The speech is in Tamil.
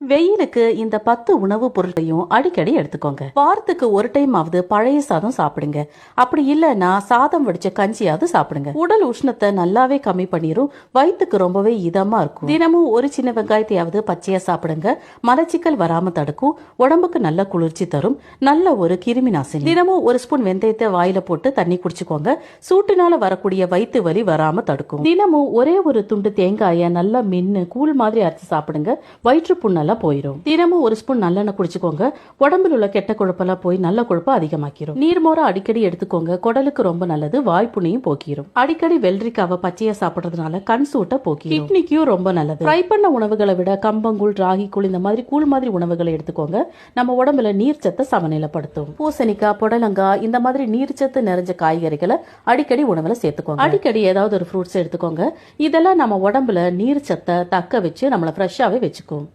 வெயிலுக்கு இந்த 10 உணவு பொருட்களையும் அடிக்கடி எடுத்துக்கோங்க. வாரத்துக்கு ஒரு டைம் ஆவது பழைய சாதம் சாப்பிடுங்க. அப்படி இல்லைன்னா சாதம் வடிச்ச கஞ்சியாவது சாப்பிடுங்க. உடல் உஷ்ணத்தை நல்லாவே கம்மி பண்ணிரும். வயிற்றுக்கு ரொம்பவே இதமா இருக்கும். தினமும் ஒரு சின்ன வெங்காயத்தையாவது பச்சையா சாப்பிடுங்க. மலச்சிக்கல் வராம தடுக்கும். உடம்புக்கு நல்ல குளிர்ச்சி தரும். நல்ல ஒரு கிருமி நாசினி. தினமும் ஒரு ஸ்பூன் வெந்தயத்தை வாயில போட்டு தண்ணி குடிச்சுக்கோங்க. சூட்டுனால வரக்கூடிய வயிற்று வலி வராம தடுக்கும். தினமும் ஒரே ஒரு துண்டு தேங்காய நல்லா மென்னு கூழ் மாதிரி அரைச்சு சாப்பிடுங்க. வயிற்று புண்ணெல்லாம் போயிடும். தினமும் ஒரு ஸ்பூன் நல்லெண்ணெய் குடிச்சுக்கோங்க. உடம்புல உள்ள கெட்ட கொழுப்பெல்லாம் போய் நல்ல கொழுப்பு அதிகமாக்கிரும். நீர்மோர அடிக்கடி எடுத்துக்கோங்க. குடலுக்கு ரொம்ப நல்லது. வாய்ப்புண்ணையும் போக்கிரும். அடிக்கடி வெள்ளரிக்காவை பச்சையா சாப்பிடுறதுனால கண் சூட்டை போக்கிரும். கிட்னிக்கும் ரொம்ப நல்லது. ஃப்ரை பண்ண உணவுகளை விட கம்பங்கூழ், ராகி கூழ் இந்த மாதிரி கூழ் மாதிரி உணவுகளை எடுத்துக்கோங்க. நம்ம உடம்புல நீர்ச்சத்தை சமநிலைப்படுத்தும். பூசணிக்காய், புடலங்காய் இந்த மாதிரி நீர்ச்சத்து நிறைஞ்ச காய்கறிகளை அடிக்கடி உணவுல சேர்த்துக்கோங்க. அடிக்கடி ஏதாவது ஒரு ஃப்ரூட்ஸ் எடுத்துக்கோங்க. இதெல்லாம் நம்ம உடம்புல நீர்ச்சத்தை தக்க வச்சு நம்மள ஃப்ரெஷ்ஷாவே வச்சுக்கும்.